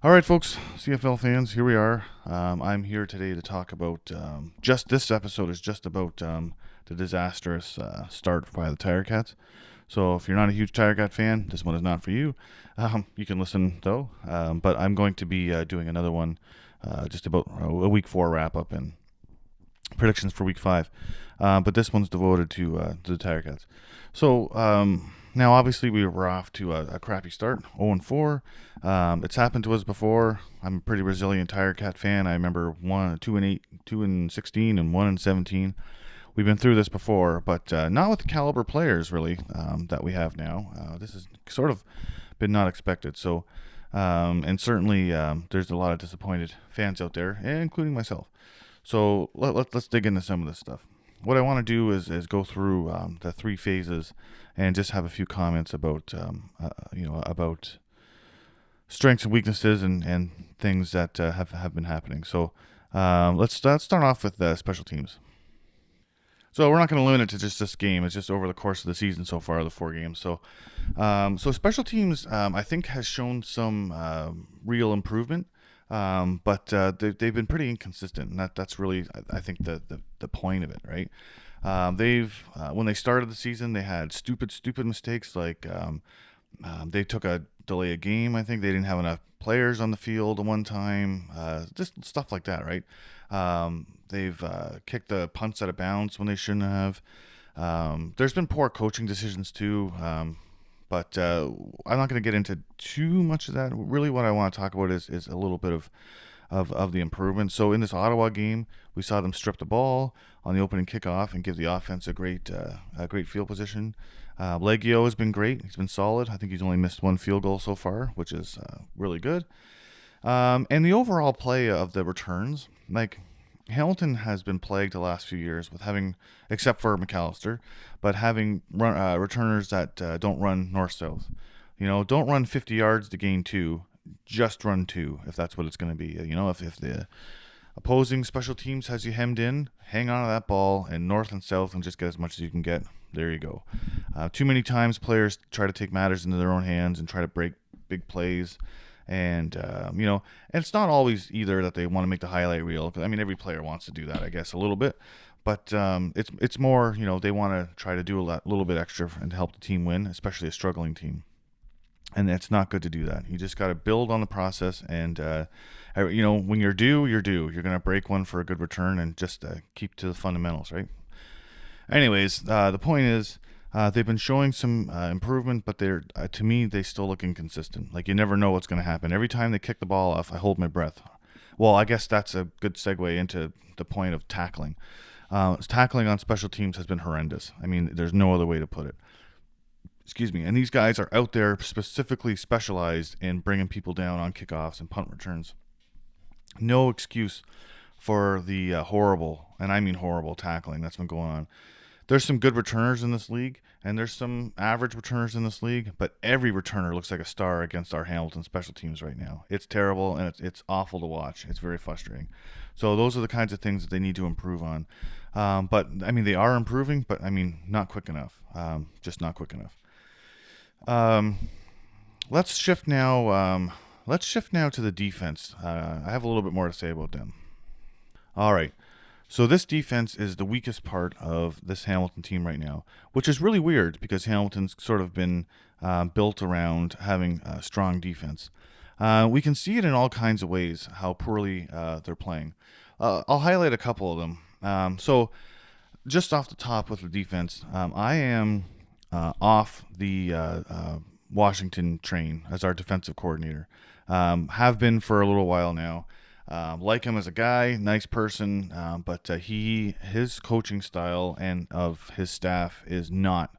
All right, folks, CFL fans, here we are. I'm here today to talk about just this episode is just about the disastrous start by the Tiger Cats. So if you're not a huge Tiger Cat fan, this one is not for you. You can listen though, but I'm going to be doing another one just about a week 4 wrap up and predictions for week 5. But this one's devoted to the Tiger Cats. So now, obviously, we were off to a crappy start, 0-4. It's happened to us before. I'm a pretty resilient Tiger Cat fan. I remember 2-8, 2-16, and 1-17. We've been through this before, but not with the caliber players really that we have now. This has sort of been not expected. So, and certainly there's a lot of disappointed fans out there, including myself. So let's dig into some of this stuff. What I want to do is go through the 3 phases and just have a few comments about about strengths and weaknesses and things that have been happening. So let's start off with special teams. So we're not going to limit it to just this game. It's just over the course of the season so far, the 4 games. So special teams, I think, has shown some real improvement. But they've been pretty inconsistent, and that's really, I think, the point of it, right? They've when they started the season, they had stupid mistakes like they took a delay a game. I think they didn't have enough players on the field at one time, just stuff like that, right? They've kicked the punts out of bounds when they shouldn't have. There's been poor coaching decisions too. But I'm not going to get into too much of that. Really, what I want to talk about is a little bit of the improvement. So in this Ottawa game, we saw them strip the ball on the opening kickoff and give the offense a great field position. Leggio has been great. He's been solid. I think he's only missed 1 field goal so far, which is really good. And the overall play of the returns, like Hamilton has been plagued the last few years with having, except for McAllister, but having returners that don't run north-south. Don't run 50 yards to gain 2. Just run 2 if that's what it's going to be. If the opposing special teams has you hemmed in, hang on to that ball and north and south and just get as much as you can get. There you go. Too many times players try to take matters into their own hands and try to break big plays. And and it's not always either that they want to make the highlight reel. I mean, every player wants to do that, I guess, a little bit. But it's more, they want to try to do a little bit extra and help the team win, especially a struggling team. And it's not good to do that. You just got to build on the process. And when you're due, you're due. You're going to break one for a good return and just keep to the fundamentals, right? Anyways, the point is, they've been showing some improvement, but they're to me, they still look inconsistent. Like, you never know what's going to happen. Every time they kick the ball off, I hold my breath. Well, I guess that's a good segue into the point of tackling. Tackling on special teams has been horrendous. I mean, there's no other way to put it. Excuse me. And these guys are out there specifically specialized in bringing people down on kickoffs and punt returns. No excuse for the horrible, and I mean horrible, tackling that's been going on. There's some good returners in this league, and there's some average returners in this league, but every returner looks like a star against our Hamilton special teams right now. It's terrible, and it's awful to watch. It's very frustrating. So those are the kinds of things that they need to improve on. But, I mean, they are improving, but, I mean, not quick enough. Just not quick enough. Let's shift now. Let's shift now to the defense. I have a little bit more to say about them. All right. So this defense is the weakest part of this Hamilton team right now, which is really weird because Hamilton's sort of been built around having a strong defense. We can see it in all kinds of ways, how poorly they're playing. I'll highlight a couple of them. So just off the top with the defense, I am off the Washington train as our defensive coordinator. Have been for a little while now. Like him as a guy, nice person, but his coaching style and of his staff is not,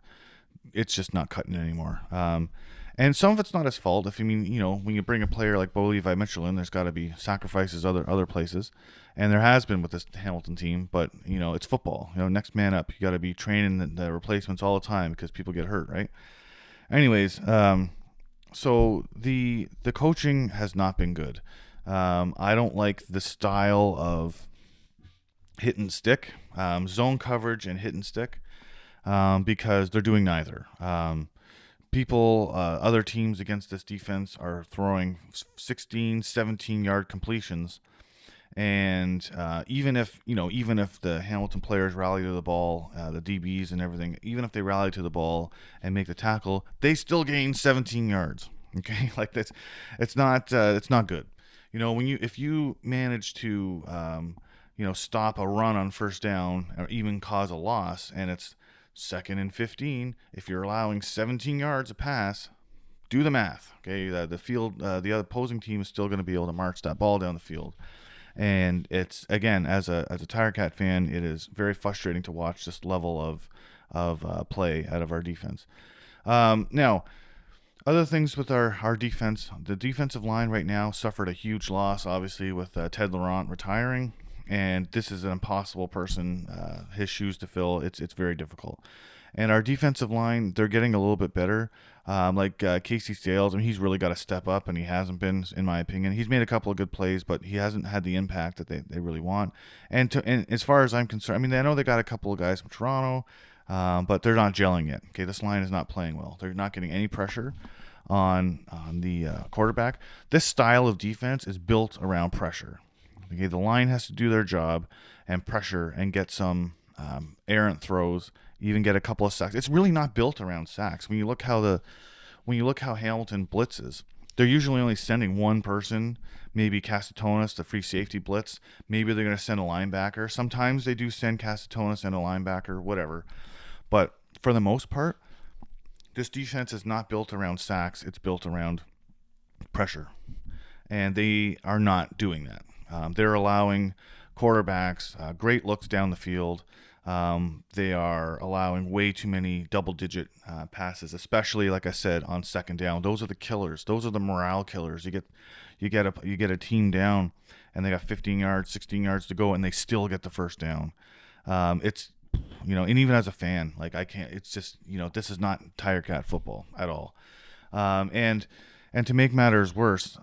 it's just not cutting it anymore. And some of it's not his fault. When you bring a player like Bo Levi Mitchell in, there's got to be sacrifices other places, and there has been with this Hamilton team. But it's football. Next man up. You got to be training the replacements all the time because people get hurt, right? Anyways, so the coaching has not been good. I don't like the style of hit and stick, zone coverage and hit and stick, because they're doing neither. other teams against this defense are throwing 16, 17-yard completions. And even if the Hamilton players rally to the ball, the DBs and everything, even if they rally to the ball and make the tackle, they still gain 17 yards. Okay, like that's it's not good. If you manage to stop a run on first down or even cause a loss, and it's 2nd and 15, if you're allowing 17 yards a pass, do the math. Okay, the field, the other opposing team is still going to be able to march that ball down the field. And it's, again, as a Tiger Cat fan, it is very frustrating to watch this level of play out of our defense. Now, other things with our defense, the defensive line right now suffered a huge loss, obviously, with Ted Laurent retiring, and this is an impossible person, his shoes to fill. It's very difficult. And our defensive line, they're getting a little bit better. Casey Sales, I mean, he's really got to step up, and he hasn't been, in my opinion. He's made a couple of good plays, but he hasn't had the impact that they really want. And as far as I'm concerned, I mean, I know they got a couple of guys from Toronto, but they're not gelling yet. Okay, this line is not playing well. They're not getting any pressure on the quarterback. This style of defense is built around pressure. Okay, the line has to do their job and pressure and get some errant throws, even get a couple of sacks. It's really not built around sacks. When you look how Hamilton blitzes, they're usually only sending one person, maybe Castatonis, the free safety blitz. Maybe they're going to send a linebacker. Sometimes they do send Castatonis and a linebacker, whatever. But for the most part, this defense is not built around sacks. It's built around pressure. And they are not doing that. They're allowing quarterbacks great looks down the field. They are allowing way too many double-digit passes, especially, like I said, on second down. Those are the killers. Those are the morale killers. You get a team down, and they got 15 yards, 16 yards to go, and they still get the first down. And even as a fan, like, I can't. It's just, this is not Tiger Cat football at all. And to make matters worse,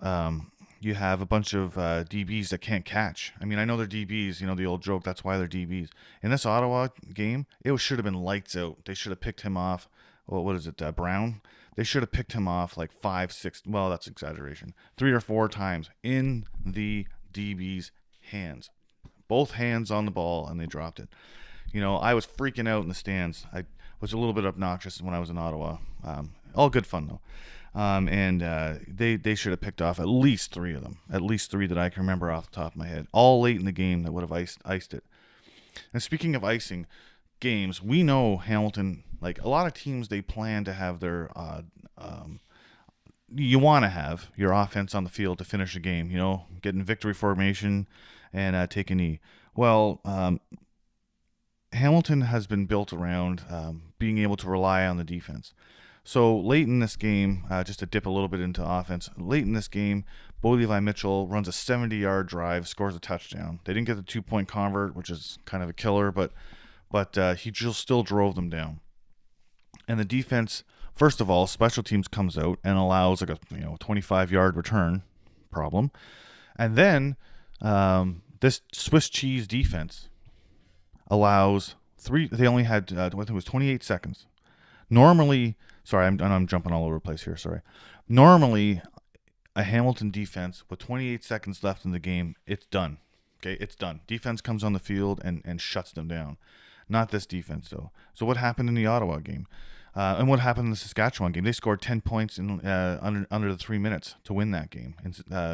you have a bunch of DBs that can't catch. I mean, I know they're DBs, the old joke, that's why they're DBs. In this Ottawa game, it should have been lights out. They should have picked him off, what is it, Brown? They should have picked him off like 5, 6, well, that's exaggeration, 3 or 4 times in the DB's hands. Both hands on the ball, and they dropped it. I was freaking out in the stands. I was a little bit obnoxious when I was in Ottawa. All good fun, though. They should have picked off at least 3 of them, at least 3 that I can remember off the top of my head, all late in the game that would have iced it. And speaking of icing games, we know Hamilton, like a lot of teams, they plan to have their, you want to have your offense on the field to finish a game, get in victory formation and take a knee. Well, Hamilton has been built around being able to rely on the defense. So late in this game, just to dip a little bit into offense, late in this game, Bo Levi Mitchell runs a 70-yard drive, scores a touchdown. They didn't get the 2-point convert, which is kind of a killer, but he just still drove them down. And the defense, first of all, special teams comes out and allows like a 25-yard return problem. And then this Swiss cheese defense allows 3. They only had I think it was 28 seconds. Normally, sorry, I'm jumping all over the place here. Sorry. Normally, a Hamilton defense with 28 seconds left in the game, it's done. Okay, it's done. Defense comes on the field and shuts them down. Not this defense, though. So what happened in the Ottawa game? And what happened in the Saskatchewan game? They scored 10 points in under the 3 minutes to win that game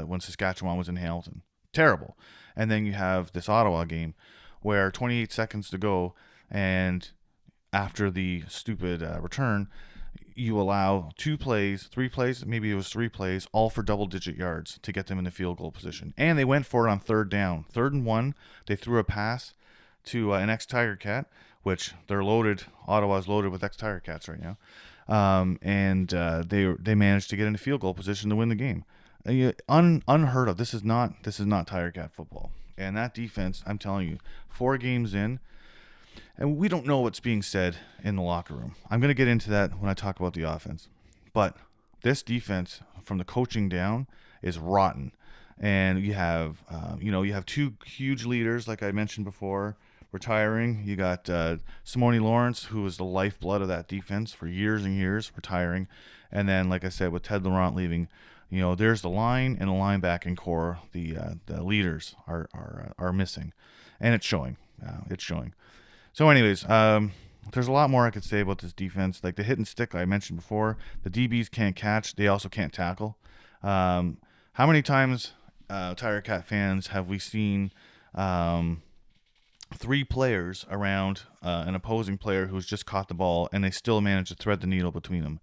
when Saskatchewan was in Hamilton. Terrible. And then you have this Ottawa game where 28 seconds to go, and after the stupid return, you allow 2 plays, 3 plays, maybe it was 3 plays, all for double-digit yards to get them in the field goal position. And they went for it on 3rd down. 3rd and 1, they threw a pass to an ex-Tiger Cat, which they're loaded. Ottawa's loaded with ex-Tiger Cats right now. They managed to get into field goal position to win the game. Unheard of. This is not Tiger Cat football. And that defense, I'm telling you, 4 games in, and we don't know what's being said in the locker room. I'm going to get into that when I talk about the offense. But this defense, from the coaching down, is rotten. And you have 2 huge leaders, like I mentioned before, retiring. You got Simone Lawrence, who was the lifeblood of that defense for years and years, retiring. And then, like I said, with Ted Laurent leaving, there's the line and the linebacking core. The leaders are missing, and it's showing. It's showing. So, anyways, there's a lot more I could say about this defense. Like the hit and stick I mentioned before, the DBs can't catch. They also can't tackle. How many times, Tiger Cat fans, have we seen three players around an opposing player who's just caught the ball, and they still manage to thread the needle between them?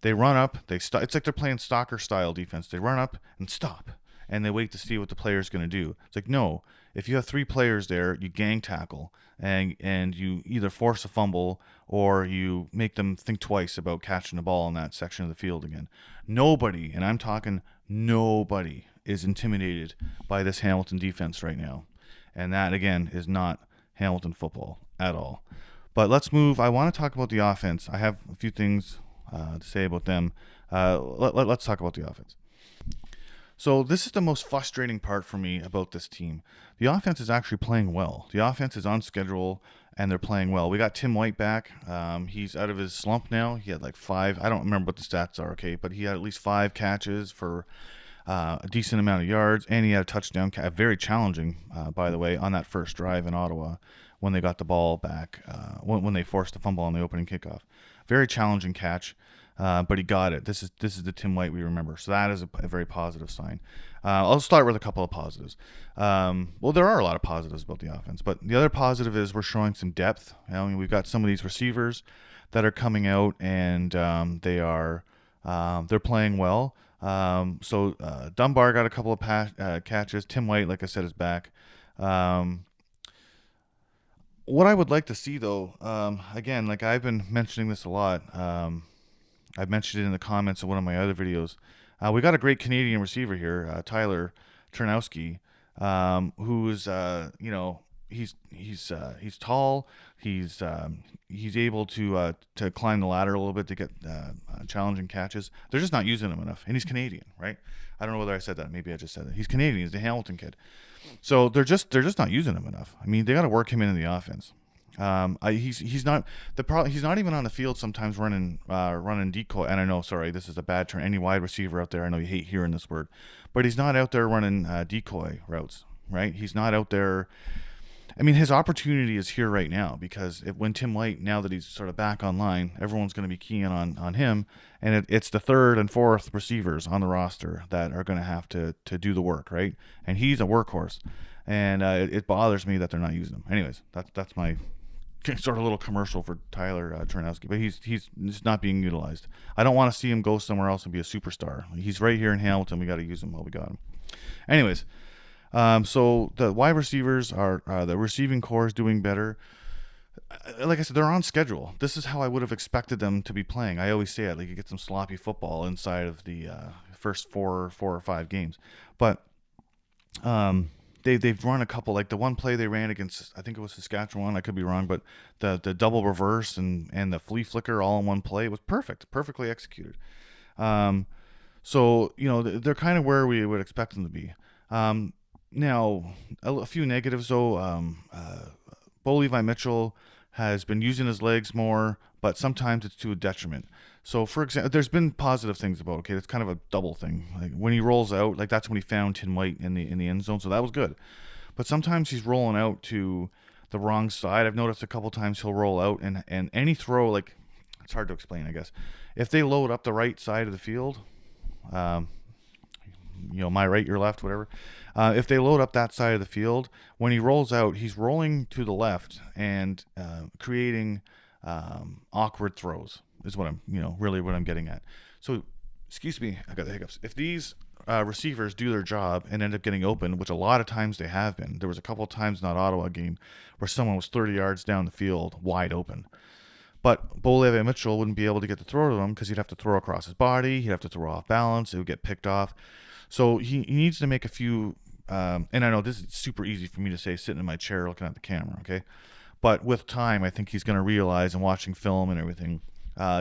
They run up, it's like they're playing soccer style defense. They run up and stop, and they wait to see what the player's going to do. It's like, no, if you have three players there, you gang tackle, and you either force a fumble or you make them think twice about catching the ball in that section of the field again. Nobody, and I'm talking nobody, is intimidated by this Hamilton defense right now. And that, again, is not Hamilton football at all. But let's move. I want to talk about the offense. I have a few things to say about them. Let's talk about the offense. So this is the most frustrating part for me about this team. The offense is actually playing well. The offense is on schedule, and they're playing well. We got Tim White back. He's out of his slump now. He had like 5. I don't remember what the stats are, okay, but he had at least 5 catches for a decent amount of yards, and he had a touchdown. Very challenging, by the way, on that first drive in Ottawa when they got the ball back, when they forced the fumble on the opening kickoff. Very challenging catch, but he got it. This is the Tim White we remember, so that is a very positive sign. I'll start with a couple of positives. Well, there are a lot of positives about the offense, but the other positive is we're showing some depth. We've got some of these receivers that are coming out, and they're playing well. So Dunbar got a couple of catches. Tim White, like I said, is back. What I would like to see, though, again, like I've been mentioning this a lot. I've mentioned it in the comments of one of my other videos. We got a great Canadian receiver here, Tyler Chernowski, who's he's tall. He's able to climb the ladder a little bit to get challenging catches. They're just not using him enough, and he's Canadian, right? I don't know whether I said that. Maybe I just said that. He's Canadian. He's the Hamilton kid. So they're just not using him enough. I mean, they got to work him into the offense. He's not he's not even on the field sometimes running decoy. And I know, sorry, this is a bad term. Any wide receiver out there, I know you hate hearing this word, but he's not out there running decoy routes, right? He's not out there. I mean, his opportunity is here right now because when Tim White, now that he's sort of back online, everyone's going to be keying on him, and it's the third and fourth receivers on the roster that are going to have to do the work, right? And he's a workhorse, and it bothers me that they're not using him. Anyways, that's my sort of little commercial for Tyler Chernowski, but he's not being utilized. I don't want to see him go somewhere else and be a superstar. He's right here in Hamilton. We got to use him while we got him. Anyways. So the wide receivers are the receiving core is doing better. Like I said, they're on schedule. This is how I would have expected them to be playing. I always say it, like you get some sloppy football inside of the first four or five games, but they've run a couple. Like the one play they ran against, I think it was Saskatchewan. I could be wrong, but the double reverse and the flea flicker all in one play, it was perfectly executed. So they're kind of where we would expect them to be. Now, a few negatives, though. Bo Levi Mitchell has been using his legs more, but sometimes it's to a detriment. So, for example, there's been positive things about, okay, it's kind of a double thing. Like when he rolls out, like that's when he found Tim White in the end zone, so that was good. But sometimes he's rolling out to the wrong side. I've noticed a couple times he'll roll out, and any throw, like, it's hard to explain, I guess. If they load up the right side of the field, my right, your left, whatever. If they load up that side of the field, when he rolls out, he's rolling to the left and creating awkward throws is what I'm, really what I'm getting at. So, excuse me, I got the hiccups. If these receivers do their job and end up getting open, which a lot of times they have been, there was a couple of times in that Ottawa game where someone was 30 yards down the field wide open. But Bo Levi Mitchell wouldn't be able to get the throw to him because he'd have to throw across his body, he'd have to throw off balance, it would get picked off. So he needs to make a few, and I know this is super easy for me to say sitting in my chair looking at the camera, okay? But with time, I think he's going to realize, and watching film and everything,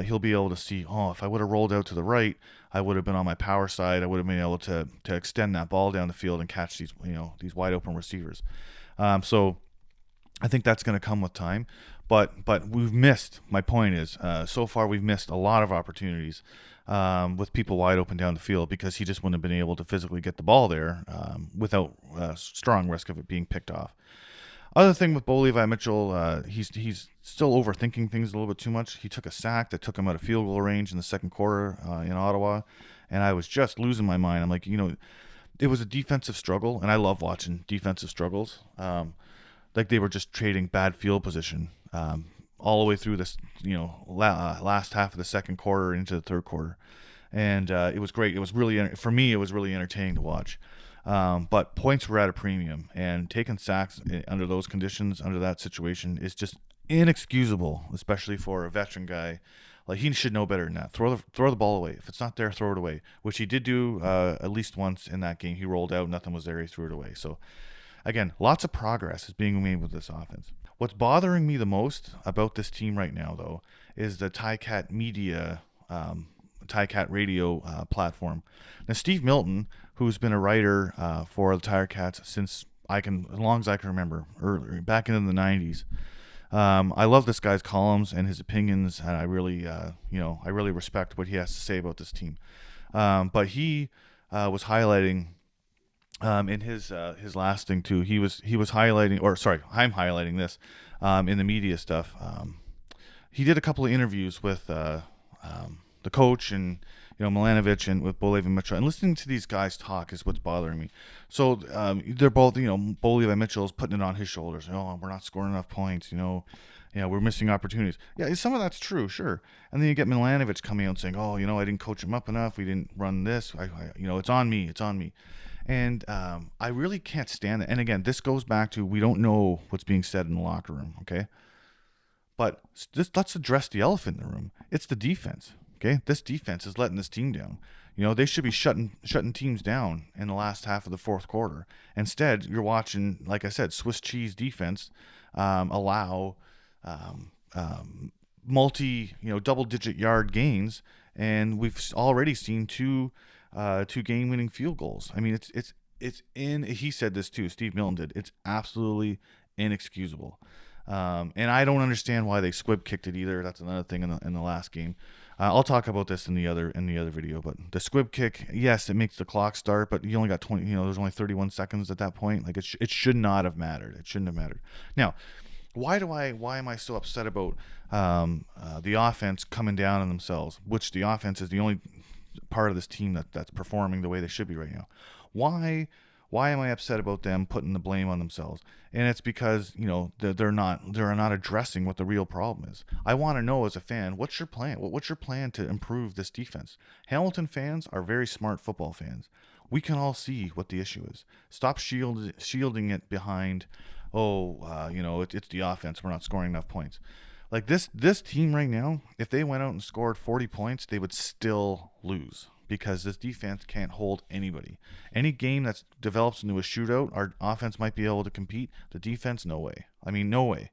he'll be able to see, if I would have rolled out to the right, I would have been on my power side. I would have been able to extend that ball down the field and catch these wide open receivers. So I think that's going to come with time, but we've missed. My point is, so far we've missed a lot of opportunities with people wide open down the field because he just wouldn't have been able to physically get the ball there without strong risk of it being picked off. Other thing with Bo Levi Mitchell, he's still overthinking things a little bit too much. He took a sack that took him out of field goal range in the second quarter in Ottawa, and I was just losing my mind. I'm like, it was a defensive struggle, and I love watching defensive struggles. Like they were just trading bad field position all the way through this, last half of the second quarter into the third quarter, and it was great. It was really, for me, it was really entertaining to watch. But points were at a premium, and taking sacks under those conditions, under that situation, is just inexcusable, especially for a veteran guy. Like, he should know better than that. Throw the ball away. If it's not there, throw it away, which he did do at least once in that game. He rolled out, nothing was there, he threw it away. So, again, lots of progress is being made with this offense. What's bothering me the most about this team right now, though, is the Ticat media, Ticat radio platform. Now, Steve Milton, who's been a writer for the Tiger Cats since as long as I can remember, back in the 90s. I love this guy's columns and his opinions, and I really respect what he has to say about this team. But he was highlighting in his last thing too. He was highlighting, or sorry, I'm highlighting this in the media stuff. He did a couple of interviews with the coach and Milanovic and with Bo Levi Mitchell, and listening to these guys talk is what's bothering me. So they're both, Bo Levi Mitchell's putting it on his shoulders. We're not scoring enough points. We're missing opportunities. Yeah, some of that's true, sure. And then you get Milanovic coming out and saying, I didn't coach him up enough. We didn't run this. It's on me. It's on me. And I really can't stand it. And again, this goes back to we don't know what's being said in the locker room, okay? But let's address the elephant in the room. It's the defense. Okay, this defense is letting this team down. They should be shutting teams down in the last half of the fourth quarter. Instead, you're watching, like I said, Swiss cheese defense allow double-digit yard gains, and we've already seen two game-winning field goals. I mean, it's he said this too. Steve Milton did. It's absolutely inexcusable. And I don't understand why they squib kicked it either. That's another thing in the last game. I'll talk about this in the other video. But the squib kick, yes, it makes the clock start, but you only got 20. There's only 31 seconds at that point. Like it should not have mattered. It shouldn't have mattered. Now, why am I so upset about the offense coming down on themselves? Which the offense is the only part of this team that's performing the way they should be right now. Why am I upset about them putting the blame on themselves? And it's because they're not addressing what the real problem is. I want to know as a fan, what's your plan? What's your plan to improve this defense? Hamilton fans are very smart football fans. We can all see what the issue is. Stop shielding it behind, it's the offense. We're not scoring enough points. Like this team right now, if they went out and scored 40 points, they would still lose. Because this defense can't hold anybody. Any game that develops into a shootout, our offense might be able to compete. The defense, no way. I mean, no way.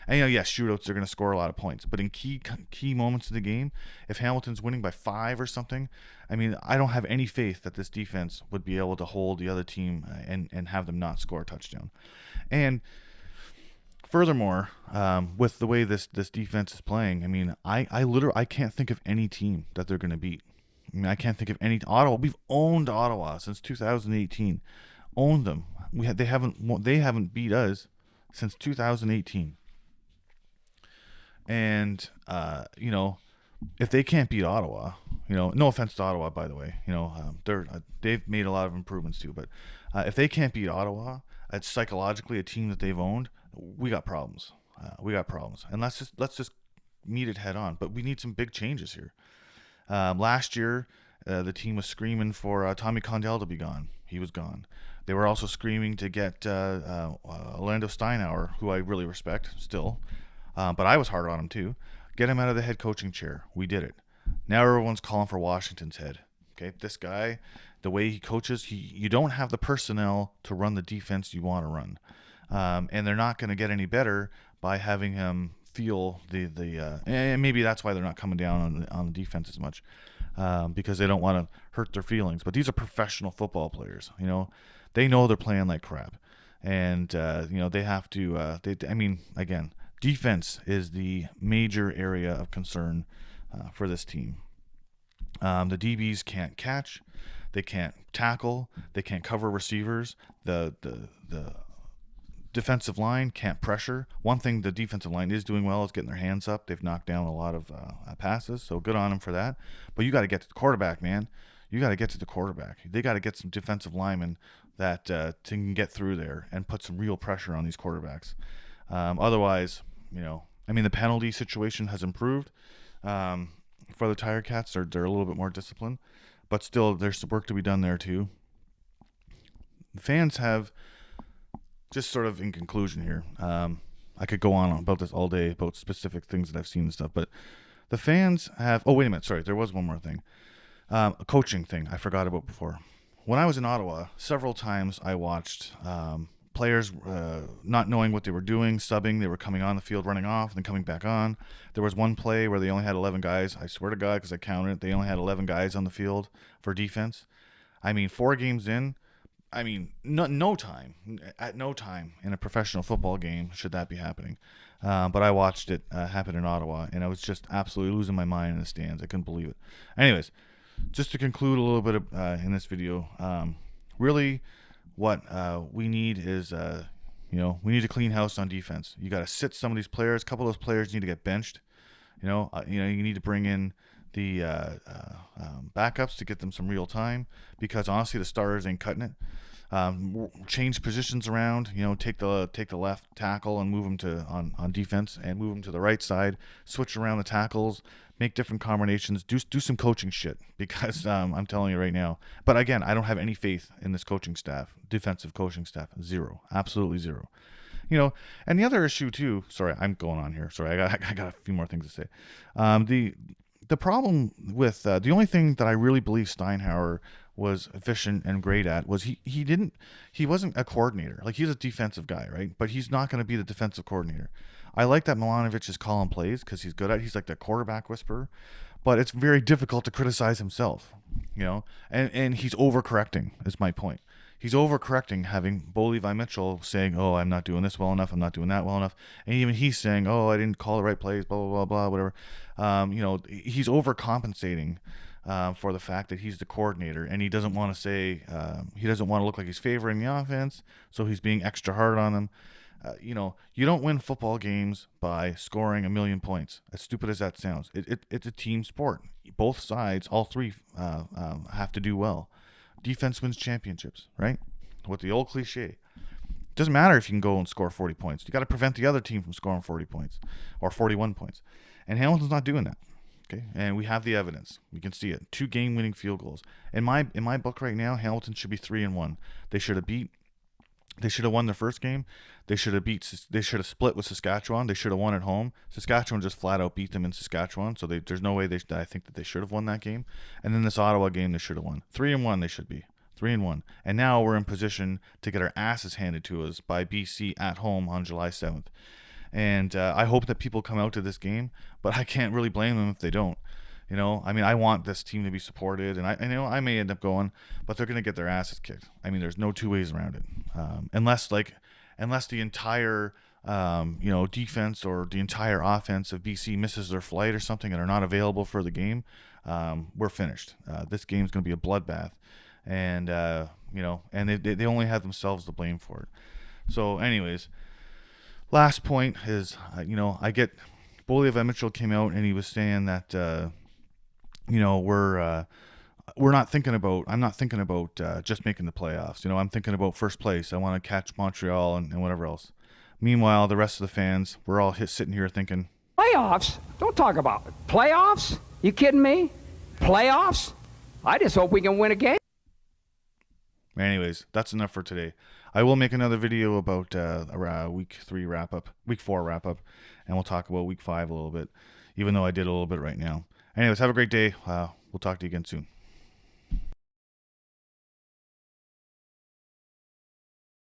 And yes, shootouts are going to score a lot of points. But in key moments of the game, if Hamilton's winning by 5 or something, I mean, I don't have any faith that this defense would be able to hold the other team and have them not score a touchdown. And furthermore, with the way this defense is playing, I mean, I can't think of any team that they're going to beat. I mean, I can't think of any. Ottawa. We've owned Ottawa since 2018. Owned them. They haven't beat us since 2018. And if they can't beat Ottawa, no offense to Ottawa, by the way, they've made a lot of improvements too. But if they can't beat Ottawa, it's psychologically a team that they've owned. We got problems. And let's just meet it head on. But we need some big changes here. Last year, the team was screaming for Tommy Condell to be gone. He was gone. They were also screaming to get Orlando Steinauer, who I really respect still, but I was hard on him too. Get him out of the head coaching chair. We did it. Now everyone's calling for Washington's head. Okay, this guy, the way he coaches, you don't have the personnel to run the defense you want to run, and they're not going to get any better by having him feel and maybe that's why they're not coming down on the defense as much, because they don't want to hurt their feelings. But these are professional football players. They know they're playing like crap, and they have to. Again, defense is the major area of concern for this team. The DBs can't catch, they can't tackle, they can't cover receivers. The defensive line can't pressure. One thing the defensive line is doing well is getting their hands up. They've knocked down a lot of passes, so good on them for that. But you got to get to the quarterback, man. You got to get to the quarterback. They got to get some defensive linemen that can get through there and put some real pressure on these quarterbacks. Otherwise, the penalty situation has improved for the Tiger Cats. They're a little bit more disciplined, but still there's work to be done there too. The fans have, just sort of in conclusion here, I could go on about this all day about specific things that I've seen and stuff, but the fans have, oh wait a minute, sorry, there was one more thing. A coaching thing I forgot about before. When I was in Ottawa, several times I watched players not knowing what they were doing, subbing. They were coming on the field, running off, and then coming back on. There was one play where they only had 11 guys. I swear to God, because I counted it, they only had 11 guys on the field for defense. 4 games in, no time. At no time in a professional football game should that be happening. But I watched it happen in Ottawa, and I was just absolutely losing my mind in the stands. I couldn't believe it. Anyways, just to conclude a little bit in this video, really what we need is, we need to clean house on defense. You got to sit some of these players. A couple of those players need to get benched. You need to bring in the backups to get them some real time, because honestly the starters ain't cutting it. Change positions around, take the left tackle and move him to on defense, and move him to the right side, switch around the tackles, make different combinations, do some coaching shit, because I'm telling you right now. But again, I don't have any faith in this coaching staff, defensive coaching staff. Zero, absolutely zero. And the other issue too, sorry, I'm going on here. Sorry, I got a few more things to say. The problem with the only thing that I really believe Steinhauer was efficient and great at was he wasn't a coordinator. Like, he's a defensive guy, right? But he's not going to be the defensive coordinator. I like that Milanovic is calling plays because he's good at it. He's like the quarterback whisperer, but it's very difficult to criticize himself, and he's overcorrecting is my point. He's overcorrecting, having Bo Levi Mitchell saying, oh, I'm not doing this well enough, I'm not doing that well enough. And even he's saying, oh, I didn't call the right plays, blah, blah, blah, blah, whatever. He's overcompensating for the fact that he's the coordinator, and he doesn't want to say, he doesn't want to look like he's favoring the offense, so he's being extra hard on them. You don't win football games by scoring 1 million points. As stupid as that sounds, it's a team sport. Both sides, all three, have to do well. Defense wins championships, right? With the old cliche. Doesn't matter if you can go and score 40 points. You got to prevent the other team from scoring 40 points or 41 points. And Hamilton's not doing that. Okay, and we have the evidence. We can see it. 2 game-winning field goals. In my book right now, Hamilton should be 3-1. They should have won their first game. They should have split with Saskatchewan. They should have won at home. Saskatchewan just flat out beat them in Saskatchewan, so there's no way I think that they should have won that game. And then this Ottawa game, they should have won. 3-1 they should be. 3-1. And now we're in position to get our asses handed to us by BC at home on July 7th. And I hope that people come out to this game, but I can't really blame them if they don't. I want this team to be supported, and I may end up going, but they're going to get their asses kicked. There's no two ways around it. Unless the entire, defense or the entire offense of BC misses their flight or something and are not available for the game, we're finished. This game's going to be a bloodbath, and and they only have themselves to blame for it. So, anyways, last point is, I get Bo Levi Mitchell came out and he was saying that. I'm not thinking about just making the playoffs. I'm thinking about first place. I want to catch Montreal and whatever else. Meanwhile, the rest of the fans, we're all sitting here thinking, playoffs? Don't talk about it. Playoffs? You kidding me? Playoffs? I just hope we can win a game. Anyways, that's enough for today. I will make another video about week 4 wrap up, and we'll talk about week 5 a little bit, even though I did a little bit right now. Anyways, have a great day. We'll talk to you again soon.